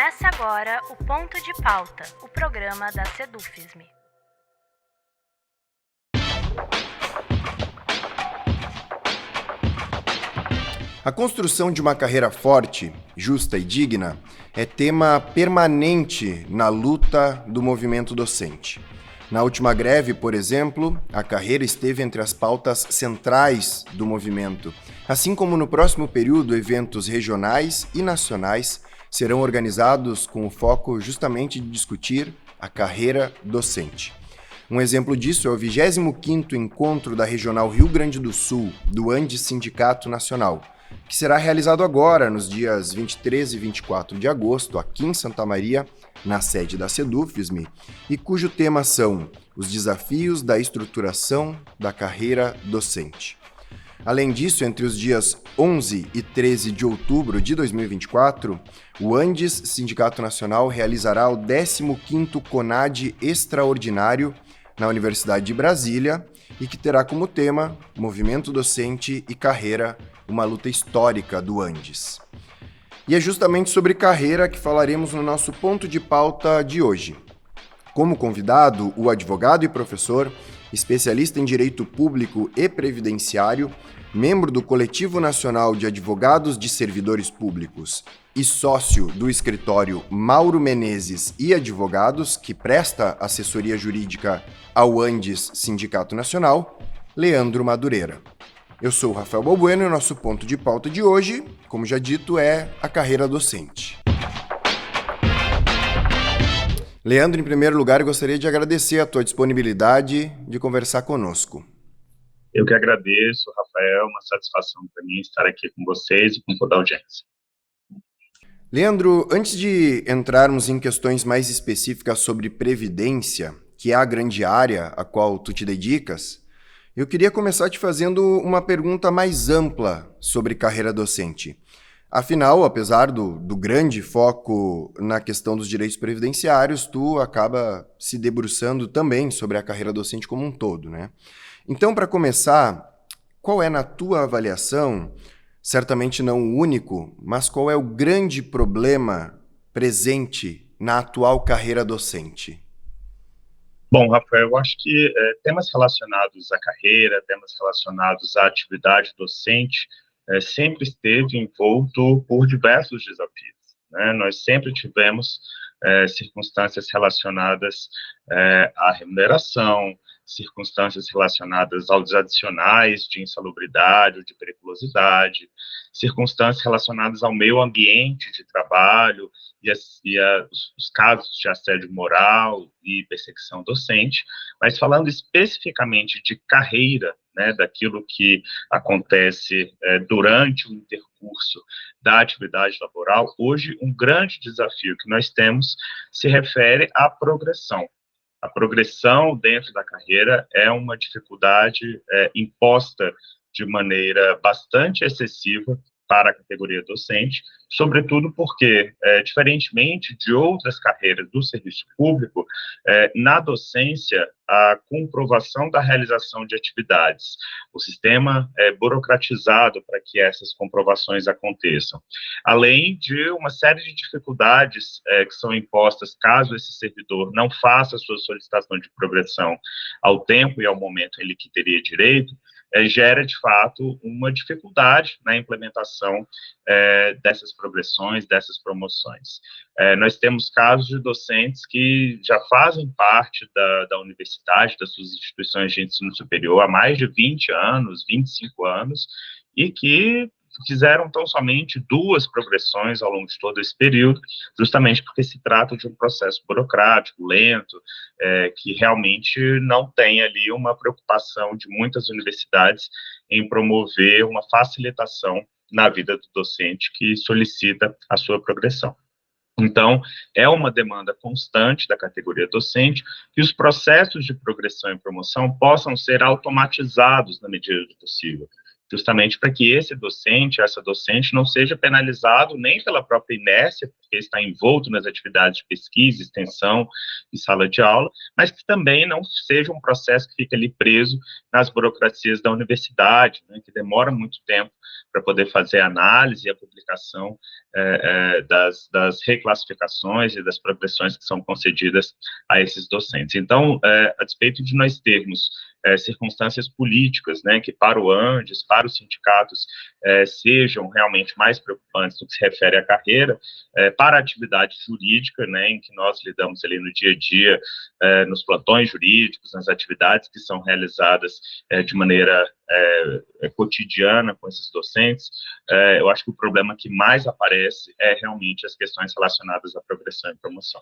Começa agora o Ponto de Pauta, o programa da Sedufisme. A construção de uma carreira forte, justa e digna é tema permanente na luta do movimento docente. Na última greve, por exemplo, a carreira esteve entre as pautas centrais do movimento, assim como no próximo período eventos regionais e nacionais serão organizados com o foco justamente de discutir a carreira docente. Um exemplo disso é o 25º Encontro da Regional Rio Grande do Sul, do Andes Sindicato Nacional, que será realizado agora, nos dias 23 e 24 de agosto, aqui em Santa Maria, na sede da Sedufisme, e cujo tema são os desafios da estruturação da carreira docente. Além disso, entre os dias 11 e 13 de outubro de 2024, o Andes Sindicato Nacional realizará o 15º CONAD Extraordinário na Universidade de Brasília e que terá como tema Movimento Docente e Carreira, uma luta histórica do Andes. E é justamente sobre carreira que falaremos no nosso ponto de pauta de hoje. Como convidado, o advogado e professor, especialista em Direito Público e Previdenciário, membro do Coletivo Nacional de Advogados de Servidores Públicos e sócio do escritório Mauro Menezes e Advogados, que presta assessoria jurídica ao Andes Sindicato Nacional, Leandro Madureira. Eu sou o Rafael Balbueno e o nosso ponto de pauta de hoje, como já dito, é a carreira docente. Leandro, em primeiro lugar, eu gostaria de agradecer a tua disponibilidade de conversar conosco. Eu que agradeço, Rafael, uma satisfação para mim estar aqui com vocês e com toda a audiência. Leandro, antes de entrarmos em questões mais específicas sobre previdência, que é a grande área a qual tu te dedicas, eu queria começar te fazendo uma pergunta mais ampla sobre carreira docente. Afinal, apesar do grande foco na questão dos direitos previdenciários, tu acaba se debruçando também sobre a carreira docente como um todo, né? Então, para começar, qual é, na tua avaliação, certamente não o único, mas qual é o grande problema presente na atual carreira docente? Bom, Rafael, eu acho que temas relacionados à carreira, temas relacionados à atividade docente, sempre esteve envolto por diversos desafios, né? Nós sempre tivemos circunstâncias relacionadas à remuneração, circunstâncias relacionadas aos adicionais de insalubridade ou de periculosidade, circunstâncias relacionadas ao meio ambiente de trabalho os casos de assédio moral e perseguição docente, mas falando especificamente de carreira, né, daquilo que acontece durante o intercurso da atividade laboral, hoje um grande desafio que nós temos se refere à progressão. A progressão dentro da carreira é uma dificuldade imposta de maneira bastante excessiva para a categoria docente, sobretudo porque, diferentemente de outras carreiras do serviço público, na docência, a comprovação da realização de atividades, o sistema é burocratizado para que essas comprovações aconteçam, além de uma série de dificuldades que são impostas caso esse servidor não faça a sua solicitação de progressão ao tempo e ao momento em que teria direito, gera, de fato, uma dificuldade na implementação dessas progressões, dessas promoções. Nós temos casos de docentes que já fazem parte da universidade, das suas instituições de ensino superior há mais de 20 anos, 25 anos, e que fizeram tão somente 2 progressões ao longo de todo esse período, justamente porque se trata de um processo burocrático, lento, que realmente não tem ali uma preocupação de muitas universidades em promover uma facilitação na vida do docente que solicita a sua progressão. Então, é uma demanda constante da categoria docente que os processos de progressão e promoção possam ser automatizados na medida do possível, justamente para que esse docente, essa docente, não seja penalizado nem pela própria inércia, porque está envolto nas atividades de pesquisa, extensão e sala de aula, mas que também não seja um processo que fique ali preso nas burocracias da universidade, né, que demora muito tempo para poder fazer a análise e a publicação das reclassificações e das progressões que são concedidas a esses docentes. Então, a despeito de nós termos circunstâncias políticas, né, que para o Andes, para os sindicatos, sejam realmente mais preocupantes no que se refere à carreira, para a atividade jurídica, né, em que nós lidamos ali no dia a dia, nos plantões jurídicos, nas atividades que são realizadas de maneira cotidiana com esses docentes, eu acho que o problema que mais aparece é realmente as questões relacionadas à progressão e promoção.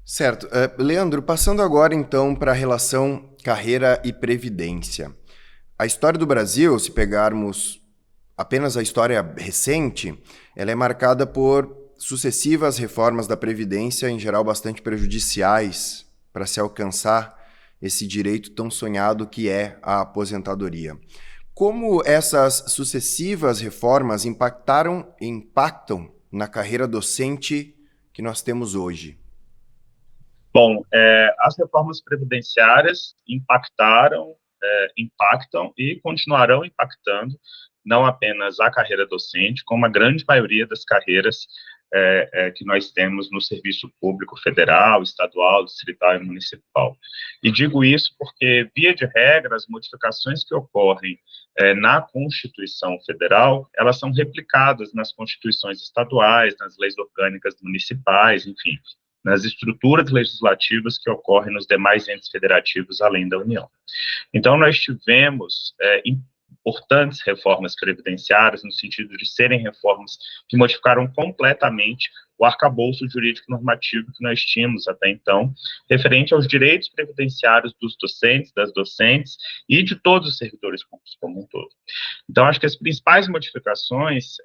Certo. Leandro, passando agora então para a relação carreira e previdência. A história do Brasil, se pegarmos apenas a história recente, ela é marcada por sucessivas reformas da Previdência, em geral bastante prejudiciais para se alcançar esse direito tão sonhado que é a aposentadoria. Como essas sucessivas reformas impactam na carreira docente que nós temos hoje? Bom, as reformas previdenciárias impactam e continuarão impactando não apenas a carreira docente, como a grande maioria das carreiras que nós temos no serviço público federal, estadual, distrital e municipal. E digo isso porque, via de regra, as modificações que ocorrem na Constituição Federal, elas são replicadas nas constituições estaduais, nas leis orgânicas municipais, enfim, nas estruturas legislativas que ocorrem nos demais entes federativos além da União. Então, nós tivemos importantes reformas previdenciárias, no sentido de serem reformas que modificaram completamente o arcabouço jurídico normativo que nós tínhamos até então, referente aos direitos previdenciários dos docentes, das docentes e de todos os servidores públicos como um todo. Então, acho que as principais modificações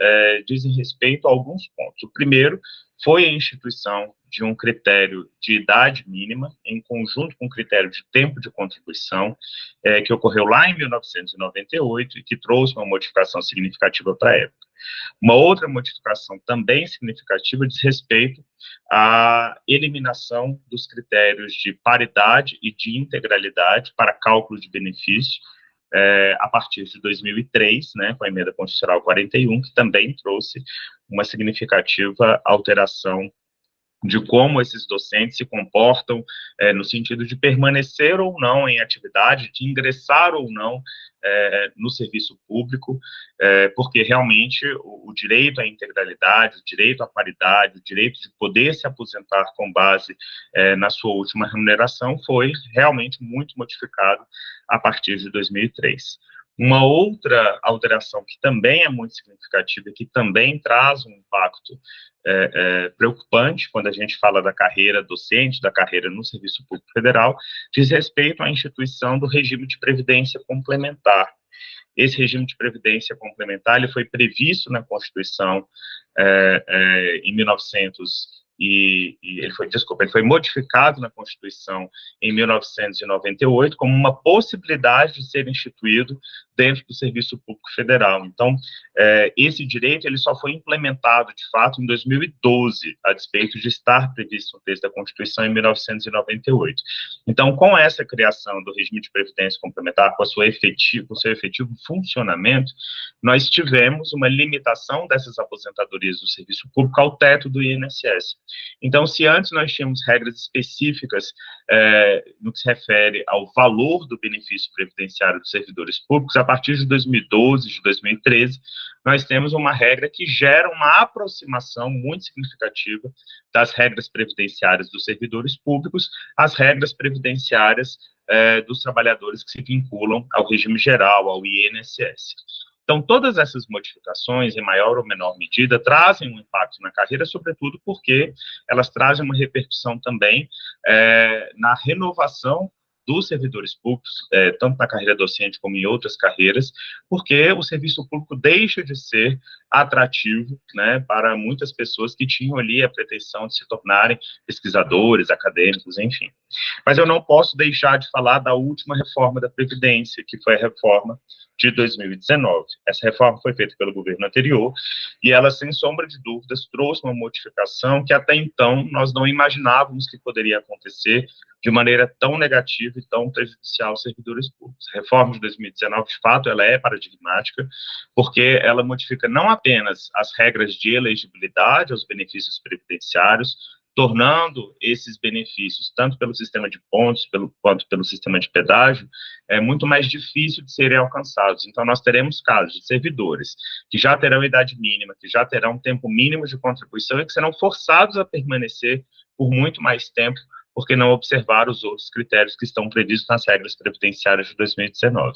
dizem respeito a alguns pontos. O primeiro foi a instituição de um critério de idade mínima, em conjunto com o critério de tempo de contribuição, que ocorreu lá em 1998 e que trouxe uma modificação significativa para a época. Uma outra modificação também significativa diz respeito à eliminação dos critérios de paridade e de integralidade para cálculo de benefício, a partir de 2003, né, com a emenda constitucional 41, que também trouxe uma significativa alteração de como esses docentes se comportam no sentido de permanecer ou não em atividade, de ingressar ou não no serviço público, porque realmente o direito à integralidade, o direito à paridade, o direito de poder se aposentar com base na sua última remuneração foi realmente muito modificado a partir de 2003. Uma outra alteração que também é muito significativa e que também traz um impacto preocupante quando a gente fala da carreira docente, da carreira no Serviço Público Federal, diz respeito à instituição do regime de previdência complementar. Esse regime de previdência complementar ele foi previsto na Constituição em 1900 ele foi modificado na Constituição em 1998 como uma possibilidade de ser instituído dentro do Serviço Público Federal. Então, esse direito ele só foi implementado, de fato, em 2012, a despeito de estar previsto no texto da Constituição em 1998. Então, com essa criação do regime de previdência complementar, com o seu efetivo funcionamento, nós tivemos uma limitação dessas aposentadorias do serviço público ao teto do INSS. Então, se antes nós tínhamos regras específicas no que se refere ao valor do benefício previdenciário dos servidores públicos, a partir de 2012, de 2013, nós temos uma regra que gera uma aproximação muito significativa das regras previdenciárias dos servidores públicos às regras previdenciárias dos trabalhadores que se vinculam ao regime geral, ao INSS. Então, todas essas modificações, em maior ou menor medida, trazem um impacto na carreira, sobretudo porque elas trazem uma repercussão também na renovação dos servidores públicos, tanto na carreira docente como em outras carreiras, porque o serviço público deixa de ser atrativo, né, para muitas pessoas que tinham ali a pretensão de se tornarem pesquisadores, acadêmicos, enfim. Mas eu não posso deixar de falar da última reforma da Previdência, que foi a reforma de 2019. Essa reforma foi feita pelo governo anterior e ela, sem sombra de dúvidas, trouxe uma modificação que até então nós não imaginávamos que poderia acontecer de maneira tão negativa e tão prejudicial aos servidores públicos. A reforma de 2019, de fato, ela é paradigmática, porque ela modifica não apenas as regras de elegibilidade aos benefícios previdenciários, tornando esses benefícios, tanto pelo sistema de pontos quanto pelo sistema de pedágio, muito mais difícil de serem alcançados. Então, nós teremos casos de servidores que já terão idade mínima, que já terão tempo mínimo de contribuição e que serão forçados a permanecer por muito mais tempo, porque não observaram os outros critérios que estão previstos nas regras previdenciárias de 2019.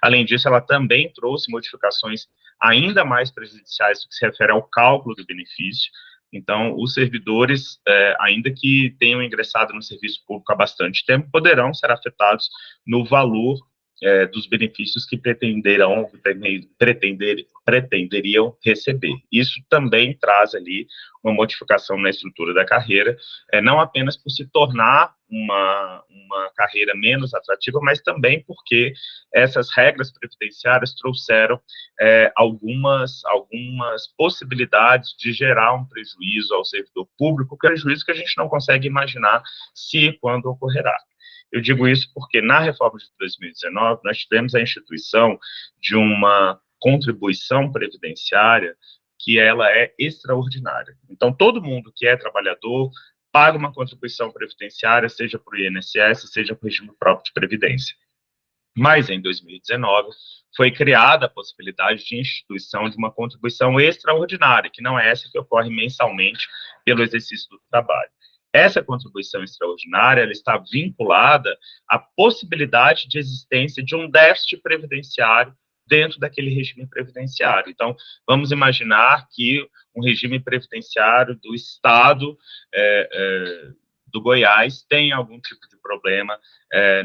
Além disso, ela também trouxe modificações ainda mais prejudiciais no que se refere ao cálculo do benefício. Então, os servidores, ainda que tenham ingressado no serviço público há bastante tempo, poderão ser afetados no valor dos benefícios que pretenderiam receber. Isso também traz ali uma modificação na estrutura da carreira, não apenas por se tornar uma carreira menos atrativa, mas também porque essas regras previdenciárias trouxeram algumas possibilidades de gerar um prejuízo ao servidor público, prejuízo que a gente não consegue imaginar se e quando ocorrerá. Eu digo isso porque na reforma de 2019 nós tivemos a instituição de uma contribuição previdenciária que ela é extraordinária. Então, todo mundo que é trabalhador paga uma contribuição previdenciária, seja para o INSS, seja para o regime próprio de previdência. Mas, em 2019, foi criada a possibilidade de instituição de uma contribuição extraordinária, que não é essa que ocorre mensalmente pelo exercício do trabalho. Essa contribuição extraordinária ela está vinculada à possibilidade de existência de um déficit previdenciário dentro daquele regime previdenciário. Então, vamos imaginar que um regime previdenciário do Estado do Goiás tem algum tipo de problema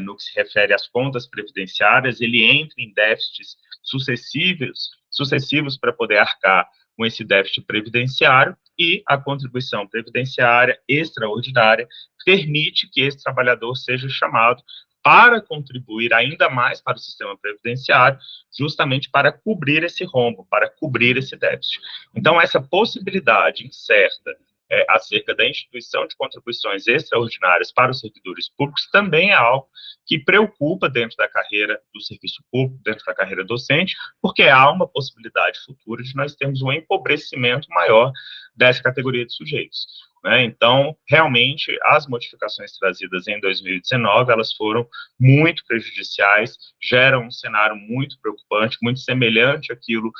no que se refere às contas previdenciárias, ele entra em déficits sucessivos para poder arcar com esse déficit previdenciário, e a contribuição previdenciária extraordinária permite que esse trabalhador seja chamado para contribuir ainda mais para o sistema previdenciário, justamente para cobrir esse rombo, para cobrir esse déficit. Então, essa possibilidade incerta acerca da instituição de contribuições extraordinárias para os servidores públicos também é algo que preocupa dentro da carreira do serviço público, dentro da carreira docente, porque há uma possibilidade futura de nós termos um empobrecimento maior dessa categoria de sujeitos. Então, realmente, as modificações trazidas em 2019, elas foram muito prejudiciais, geram um cenário muito preocupante, muito semelhante àquilo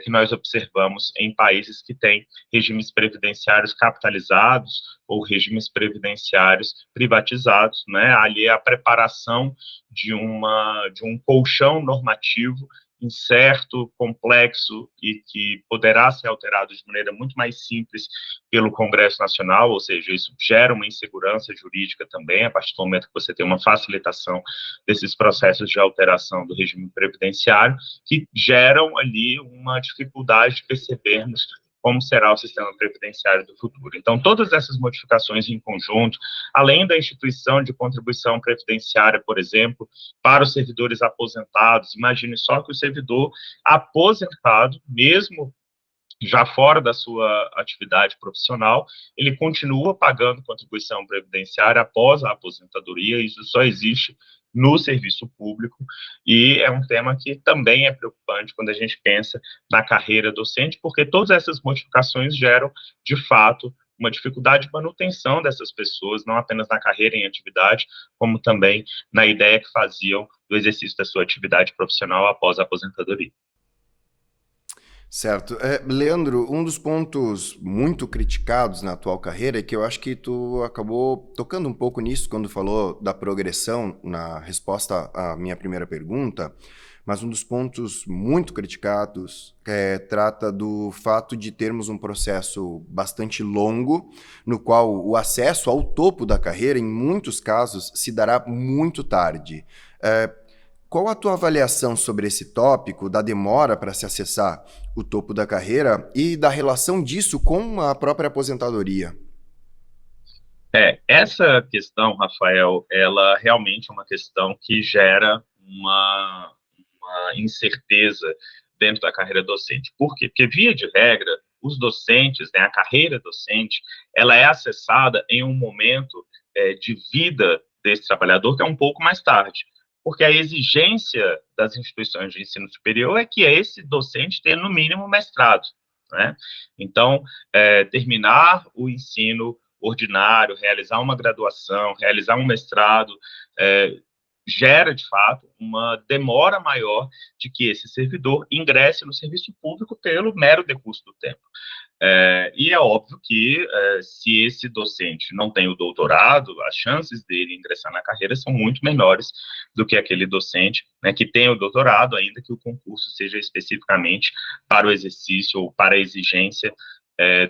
que nós observamos em países que têm regimes previdenciários capitalizados ou regimes previdenciários privatizados, Ali a preparação de um colchão normativo incerto, complexo e que poderá ser alterado de maneira muito mais simples pelo Congresso Nacional, ou seja, isso gera uma insegurança jurídica também, a partir do momento que você tem uma facilitação desses processos de alteração do regime previdenciário, que geram ali uma dificuldade de percebermos como será o sistema previdenciário do futuro. Então, todas essas modificações em conjunto, além da instituição de contribuição previdenciária, por exemplo, para os servidores aposentados, imagine só que o servidor aposentado, mesmo já fora da sua atividade profissional, ele continua pagando contribuição previdenciária após a aposentadoria, isso só existe no serviço público, e é um tema que também é preocupante quando a gente pensa na carreira docente, porque todas essas modificações geram, de fato, uma dificuldade de manutenção dessas pessoas, não apenas na carreira em atividade, como também na ideia que faziam do exercício da sua atividade profissional após a aposentadoria. Certo. Leandro, um dos pontos muito criticados na atual carreira é que eu acho que tu acabou tocando um pouco nisso quando falou da progressão na resposta à minha primeira pergunta, mas um dos pontos muito criticados trata do fato de termos um processo bastante longo, no qual o acesso ao topo da carreira, em muitos casos, se dará muito tarde. Qual a tua avaliação sobre esse tópico da demora para se acessar o topo da carreira e da relação disso com a própria aposentadoria? Essa questão, Rafael, ela realmente é uma questão que gera uma incerteza dentro da carreira docente. Por quê? Porque, via de regra, os docentes, né, a carreira docente, ela é acessada em um momento de vida desse trabalhador que é um pouco mais tarde. Porque a exigência das instituições de ensino superior é que esse docente tenha, no mínimo, mestrado, né? Então, terminar o ensino ordinário, realizar uma graduação, realizar um mestrado, gera, de fato, uma demora maior de que esse servidor ingresse no serviço público pelo mero decurso do tempo. E é óbvio que, se esse docente não tem o doutorado, as chances dele ingressar na carreira são muito menores do que aquele docente, né, que tem o doutorado, ainda que o concurso seja especificamente para o exercício ou para a exigência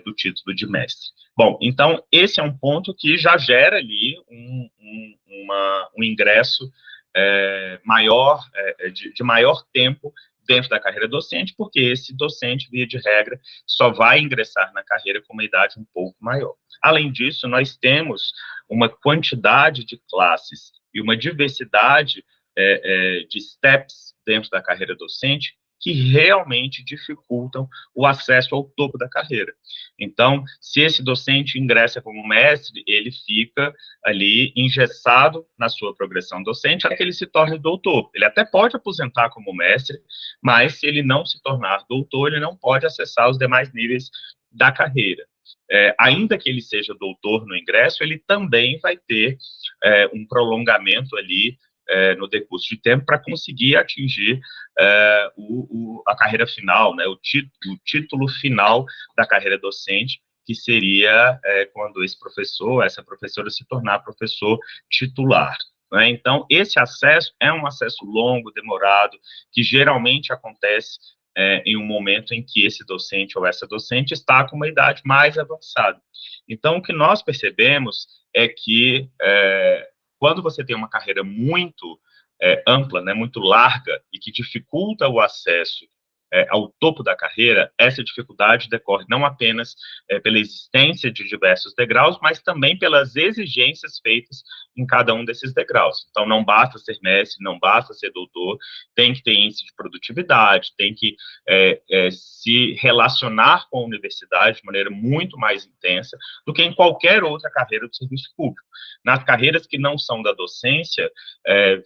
do título de mestre. Bom, então, esse é um ponto que já gera ali um ingresso maior, de maior tempo dentro da carreira docente, porque esse docente, via de regra, só vai ingressar na carreira com uma idade um pouco maior. Além disso, nós temos uma quantidade de classes e uma diversidade de steps dentro da carreira docente que realmente dificultam o acesso ao topo da carreira. Então, se esse docente ingressa como mestre, ele fica ali engessado na sua progressão docente até que ele se torne doutor. Ele até pode aposentar como mestre, mas se ele não se tornar doutor, ele não pode acessar os demais níveis da carreira. Ainda que ele seja doutor no ingresso, ele também vai ter um prolongamento ali no decurso de tempo para conseguir atingir a carreira final, né, o título final da carreira docente, que seria quando esse professor, essa professora se tornar professor titular. Né? Então, esse acesso é um acesso longo, demorado, que geralmente acontece em um momento em que esse docente ou essa docente está com uma idade mais avançada. Então, o que nós percebemos é que quando você tem uma carreira muito ampla, né, muito larga, e que dificulta o acesso ao topo da carreira, essa dificuldade decorre não apenas pela existência de diversos degraus, mas também pelas exigências feitas em cada um desses degraus. Então, não basta ser mestre, não basta ser doutor, tem que ter índice de produtividade, tem que se relacionar com a universidade de maneira muito mais intensa do que em qualquer outra carreira do serviço público. Nas carreiras que não são da docência,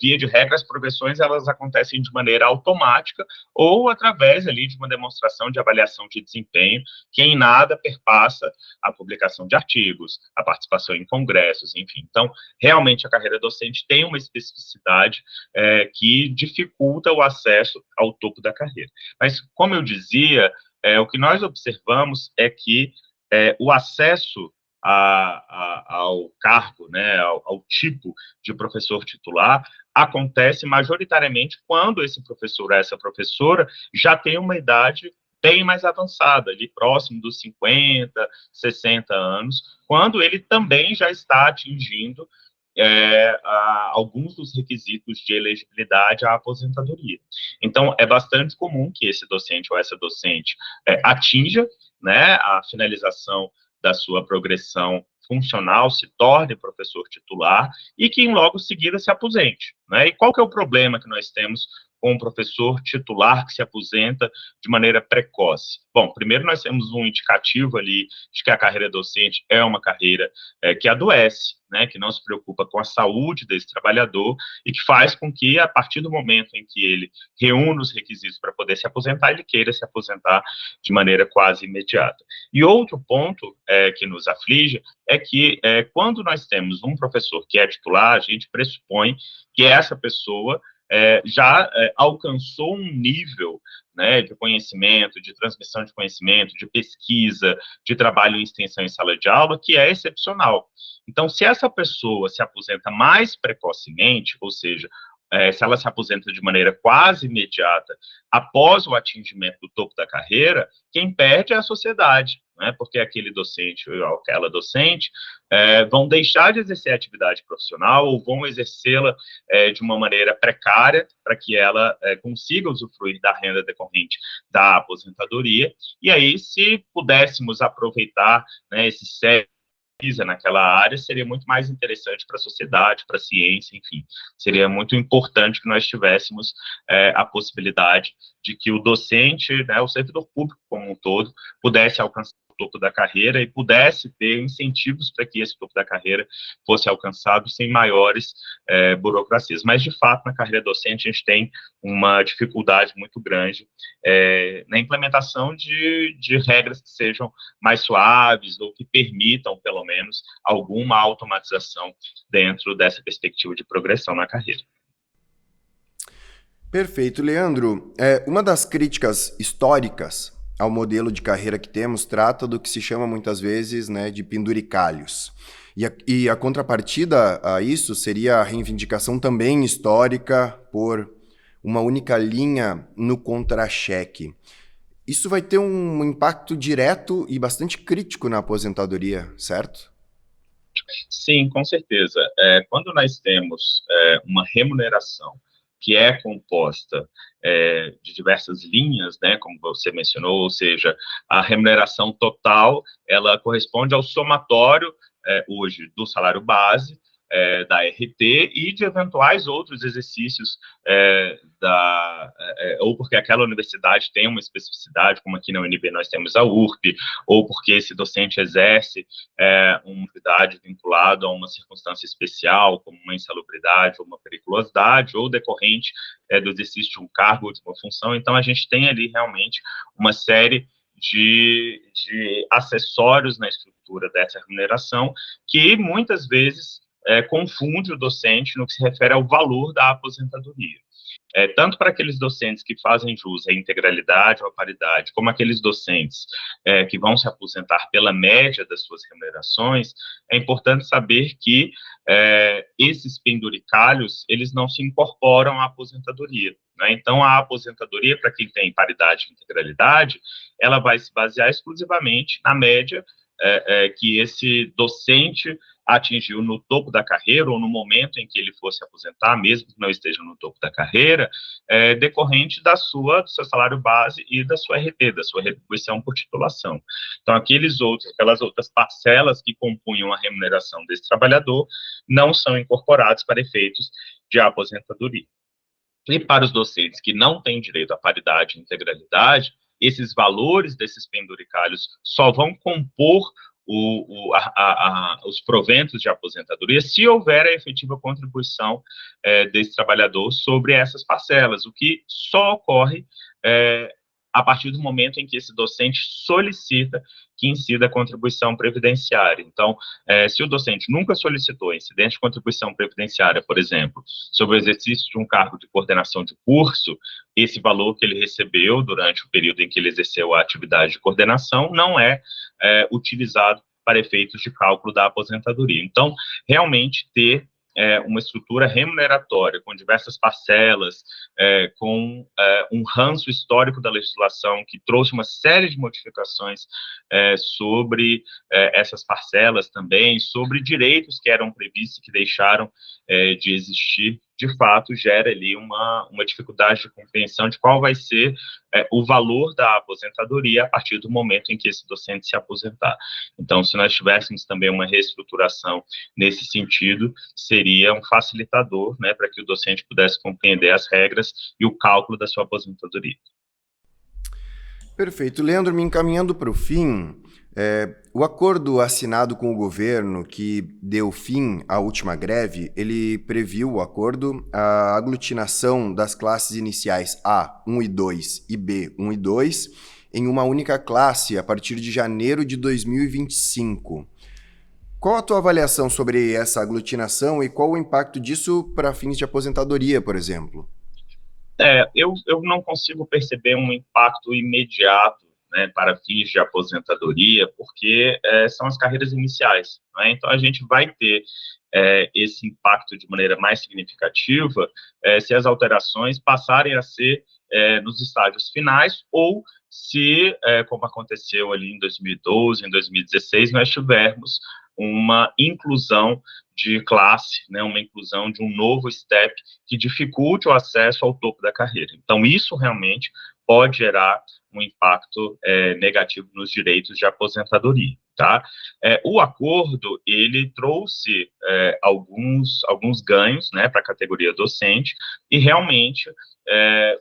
via de regra, as progressões elas acontecem de maneira automática ou através ali de uma demonstração de avaliação de desempenho que em nada perpassa a publicação de artigos, a participação em congressos, enfim. Então, realmente a carreira docente tem uma especificidade que dificulta o acesso ao topo da carreira. Mas, como eu dizia, o que nós observamos é que o acesso ao cargo, né, ao tipo de professor titular, acontece majoritariamente quando esse professor ou essa professora já tem uma idade bem mais avançada, ali próximo dos 50, 60 anos, quando ele também já está atingindo alguns dos requisitos de elegibilidade à aposentadoria. Então, é bastante comum que esse docente ou essa docente atinja, né, a finalização da sua progressão funcional, se torne professor titular e que, em logo seguida, se aposente. Né? E qual que é o problema que nós temos com um professor titular que se aposenta de maneira precoce? Bom, primeiro nós temos um indicativo ali de que a carreira docente é uma carreira que adoece, né, que não se preocupa com a saúde desse trabalhador e que faz com que, a partir do momento em que ele reúne os requisitos para poder se aposentar, ele queira se aposentar de maneira quase imediata. E outro ponto que nos aflige é que, quando nós temos um professor que é titular, a gente pressupõe que essa pessoa já alcançou um nível, né, de conhecimento, de transmissão de conhecimento, de pesquisa, de trabalho em extensão em sala de aula, que é excepcional. Então, se essa pessoa se aposenta mais precocemente, ou seja, se ela se aposenta de maneira quase imediata após o atingimento do topo da carreira, quem perde é a sociedade, né? Porque aquele docente ou aquela docente vão deixar de exercer a atividade profissional ou vão exercê-la de uma maneira precária para que ela consiga usufruir da renda decorrente da aposentadoria. E aí, se pudéssemos aproveitar, né, esse naquela área, seria muito mais interessante para a sociedade, para a ciência, enfim. Seria muito importante que nós tivéssemos a possibilidade de que o docente, né, o servidor público como um todo, pudesse alcançar o topo da carreira e pudesse ter incentivos para que esse topo da carreira fosse alcançado sem maiores burocracias. Mas, de fato, na carreira docente, a gente tem uma dificuldade muito grande na implementação de regras que sejam mais suaves ou que permitam, pelo menos, alguma automatização dentro dessa perspectiva de progressão na carreira. Perfeito, Leandro. Uma das críticas históricas ao modelo de carreira que temos trata do que se chama muitas vezes, né, de penduricalhos. E a contrapartida a isso seria a reivindicação também histórica por uma única linha no contra-cheque. Isso vai ter um impacto direto e bastante crítico na aposentadoria, certo? Sim, com certeza. Quando nós temos uma remuneração que é composta de diversas linhas, né, como você mencionou, ou seja, a remuneração total, ela corresponde ao somatório, hoje, do salário base, da RT e de eventuais outros exercícios ou porque aquela universidade tem uma especificidade, como aqui na UNB nós temos a URP, ou porque esse docente exerce uma atividade vinculada a uma circunstância especial, como uma insalubridade ou uma periculosidade, ou decorrente do exercício de um cargo ou de uma função. Então, a gente tem ali realmente uma série de acessórios na estrutura dessa remuneração que muitas vezes confunde o docente no que se refere ao valor da aposentadoria. Tanto para aqueles docentes que fazem jus à integralidade ou à paridade, como aqueles docentes que vão se aposentar pela média das suas remunerações, é importante saber que esses penduricalhos, eles não se incorporam à aposentadoria, né? Então, a aposentadoria, para quem tem paridade e integralidade, ela vai se basear exclusivamente na média que esse docente atingiu no topo da carreira, ou no momento em que ele fosse aposentar, mesmo que não esteja no topo da carreira, decorrente do seu salário base e da sua RT, da sua retribuição por titulação. Então, aquelas outras parcelas que compunham a remuneração desse trabalhador não são incorporadas para efeitos de aposentadoria. E para os docentes que não têm direito à paridade e integralidade, esses valores desses penduricalhos só vão compor os proventos de aposentadoria se houver a efetiva contribuição desse trabalhador sobre essas parcelas, o que só ocorre a partir do momento em que esse docente solicita que incida a contribuição previdenciária. Então, se o docente nunca solicitou incidente de contribuição previdenciária, por exemplo, sobre o exercício de um cargo de coordenação de curso, esse valor que ele recebeu durante o período em que ele exerceu a atividade de coordenação não é utilizado para efeitos de cálculo da aposentadoria. Então, realmente ter uma estrutura remuneratória com diversas parcelas, com um ranço histórico da legislação que trouxe uma série de modificações sobre essas parcelas também, sobre direitos que eram previstos e que deixaram de existir, de fato, gera ali uma dificuldade de compreensão de qual vai ser o valor da aposentadoria a partir do momento em que esse docente se aposentar. Então, se nós tivéssemos também uma reestruturação nesse sentido, seria um facilitador, né, para que o docente pudesse compreender as regras e o cálculo da sua aposentadoria. Perfeito. Leandro, me encaminhando para o fim, o acordo assinado com o governo que deu fim à última greve, ele previu o acordo, a aglutinação das classes iniciais A, 1 e 2 e B, 1 e 2, em uma única classe a partir de janeiro de 2025. Qual a tua avaliação sobre essa aglutinação e qual o impacto disso para fins de aposentadoria, por exemplo? Eu não consigo perceber um impacto imediato, né, para fins de aposentadoria, porque são as carreiras iniciais, né? Então, a gente vai ter esse impacto de maneira mais significativa se as alterações passarem a ser nos estágios finais ou se, como aconteceu ali em 2012, em 2016, nós tivermos uma inclusão de classe, né, uma inclusão de um novo step que dificulte o acesso ao topo da carreira. Então, isso realmente pode gerar um impacto negativo nos direitos de aposentadoria, tá? O acordo, ele trouxe alguns ganhos, né, para a categoria docente, e realmente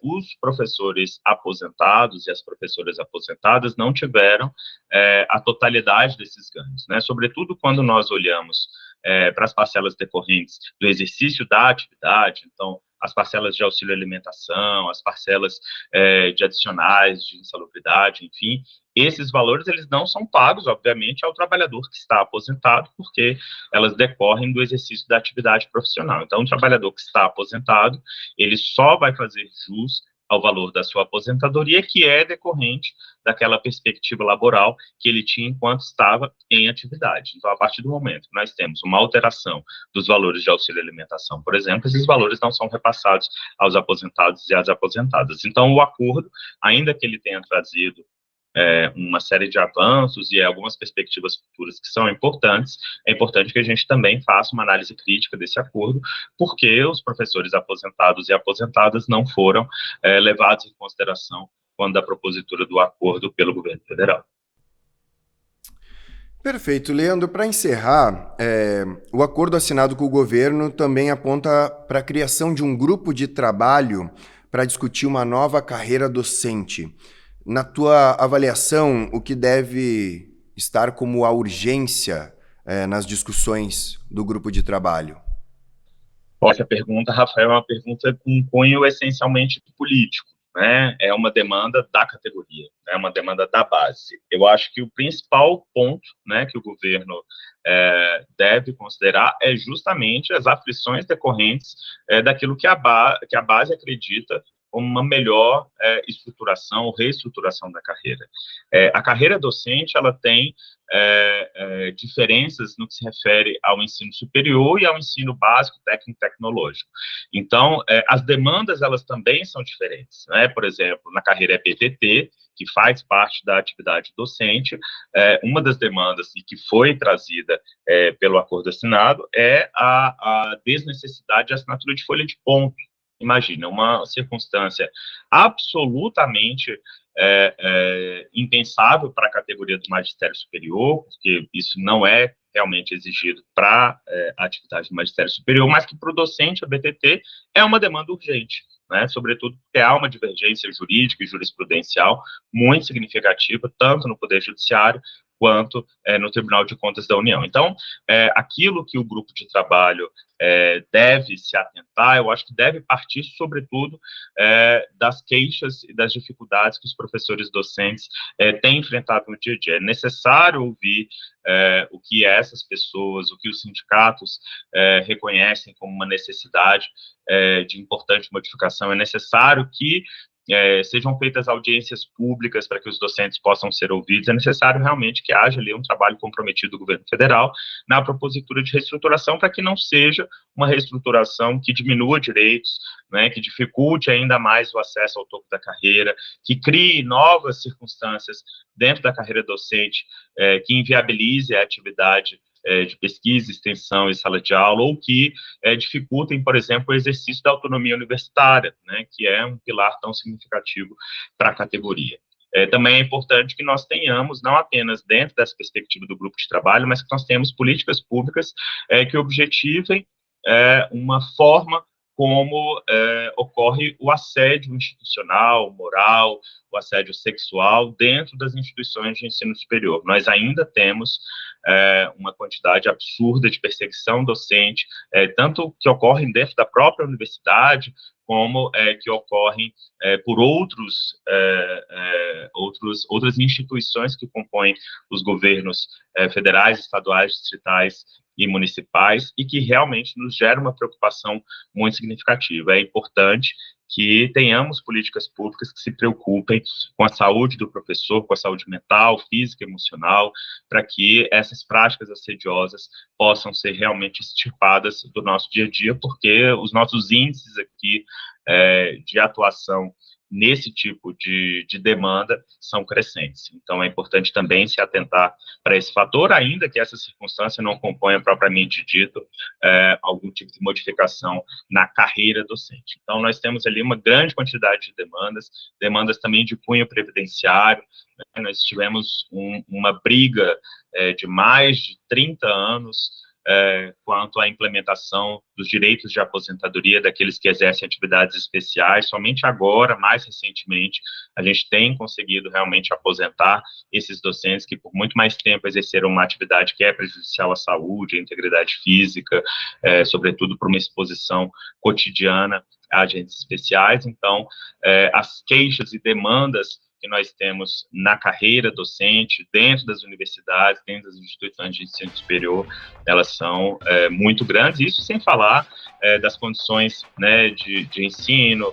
os professores aposentados e as professoras aposentadas não tiveram a totalidade desses ganhos, né? Sobretudo quando nós olhamos para as parcelas decorrentes do exercício da atividade, então, as parcelas de auxílio alimentação, as parcelas de adicionais de insalubridade, enfim, esses valores, eles não são pagos, obviamente, ao trabalhador que está aposentado, porque elas decorrem do exercício da atividade profissional. Então, o trabalhador que está aposentado, ele só vai fazer jus ao valor da sua aposentadoria, que é decorrente daquela perspectiva laboral que ele tinha enquanto estava em atividade. Então, a partir do momento que nós temos uma alteração dos valores de auxílio alimentação, por exemplo, esses valores não são repassados aos aposentados e às aposentadas. Então, o acordo, ainda que ele tenha trazido uma série de avanços e algumas perspectivas futuras que são importantes, é importante que a gente também faça uma análise crítica desse acordo, porque os professores aposentados e aposentadas não foram levados em consideração quando a propositura do acordo pelo governo federal. Perfeito, Leandro. Para encerrar, o acordo assinado com o governo também aponta para a criação de um grupo de trabalho para discutir uma nova carreira docente. Na tua avaliação, o que deve estar como a urgência nas discussões do grupo de trabalho? Essa pergunta, Rafael, é uma pergunta com cunho essencialmente político, né? É uma demanda da categoria, é uma demanda da base. Eu acho que o principal ponto, né, que o governo deve considerar é justamente as aflições decorrentes daquilo que a base acredita como uma melhor estruturação, reestruturação da carreira. A carreira docente, ela tem diferenças no que se refere ao ensino superior e ao ensino básico, técnico e tecnológico. Então, as demandas, elas também são diferentes, né? Por exemplo, na carreira EPTT, que faz parte da atividade docente, uma das demandas e que foi trazida pelo acordo assinado é a desnecessidade de assinatura de folha de ponto. Imagina, uma circunstância absolutamente impensável para a categoria do magistério superior, porque isso não é realmente exigido para a atividade do magistério superior, mas que para o docente, a BTT, é uma demanda urgente, né? Sobretudo porque há uma divergência jurídica e jurisprudencial muito significativa, tanto no Poder Judiciário quanto no Tribunal de Contas da União. Então, aquilo que o grupo de trabalho deve se atentar, eu acho que deve partir, sobretudo, das queixas e das dificuldades que os professores docentes têm enfrentado no dia a dia. É necessário ouvir o que essas pessoas, o que os sindicatos reconhecem como uma necessidade de importante modificação. É necessário que sejam feitas audiências públicas para que os docentes possam ser ouvidos. É necessário realmente que haja ali um trabalho comprometido do governo federal na propositura de reestruturação, para que não seja uma reestruturação que diminua direitos, né, que dificulte ainda mais o acesso ao topo da carreira, que crie novas circunstâncias dentro da carreira docente, que inviabilize a atividade de pesquisa, extensão e sala de aula, ou que dificultem, por exemplo, o exercício da autonomia universitária, né, que é um pilar tão significativo para a categoria. Também é importante que nós tenhamos, não apenas dentro dessa perspectiva do grupo de trabalho, mas que nós tenhamos políticas públicas que objetivem uma forma como ocorre o assédio institucional, moral, o assédio sexual dentro das instituições de ensino superior. Nós ainda temos uma quantidade absurda de perseguição docente, tanto que ocorrem dentro da própria universidade, como que ocorrem por outras instituições que compõem os governos federais, estaduais, distritais e municipais, e que realmente nos gera uma preocupação muito significativa. É importante que tenhamos políticas públicas que se preocupem com a saúde do professor, com a saúde mental, física, emocional, para que essas práticas assediosas possam ser realmente extirpadas do nosso dia a dia, porque os nossos índices aqui de atuação nesse tipo de demanda são crescentes. Então, é importante também se atentar para esse fator, ainda que essa circunstância não componha propriamente dito algum tipo de modificação na carreira docente. Então, nós temos ali uma grande quantidade de demandas também de cunho previdenciário, né? Nós tivemos uma briga de mais de 30 anos quanto à implementação dos direitos de aposentadoria daqueles que exercem atividades especiais. Somente agora, mais recentemente, a gente tem conseguido realmente aposentar esses docentes que por muito mais tempo exerceram uma atividade que é prejudicial à saúde, à integridade física, sobretudo por uma exposição cotidiana a agentes especiais. Então, as queixas e demandas que nós temos na carreira docente, dentro das universidades, dentro das instituições de ensino superior, elas são muito grandes, isso sem falar das condições, né, de ensino,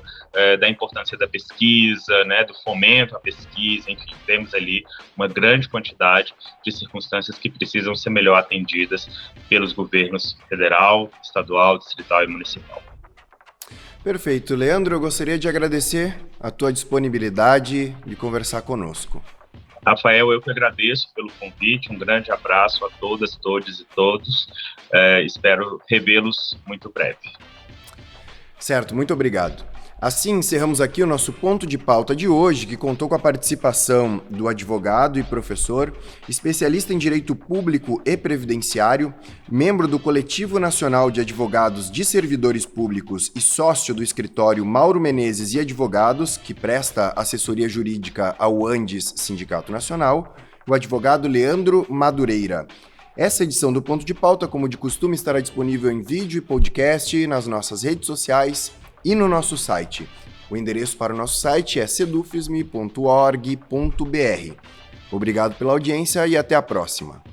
da importância da pesquisa, né, do fomento à pesquisa, enfim, temos ali uma grande quantidade de circunstâncias que precisam ser melhor atendidas pelos governos federal, estadual, distrital e municipal. Perfeito. Leandro, eu gostaria de agradecer a tua disponibilidade de conversar conosco. Rafael, eu que agradeço pelo convite, um grande abraço a todas, todos e todos. Espero revê-los muito breve. Certo, muito obrigado. Assim, encerramos aqui o nosso ponto de pauta de hoje, que contou com a participação do advogado e professor, especialista em direito público e previdenciário, membro do Coletivo Nacional de Advogados de Servidores Públicos e sócio do escritório Mauro Menezes e Advogados, que presta assessoria jurídica ao Andes Sindicato Nacional, o advogado Leandro Madureira. Essa edição do Ponto de Pauta, como de costume, estará disponível em vídeo e podcast nas nossas redes sociais e no nosso site. O endereço para o nosso site é sedufisme.org.br. Obrigado pela audiência e até a próxima.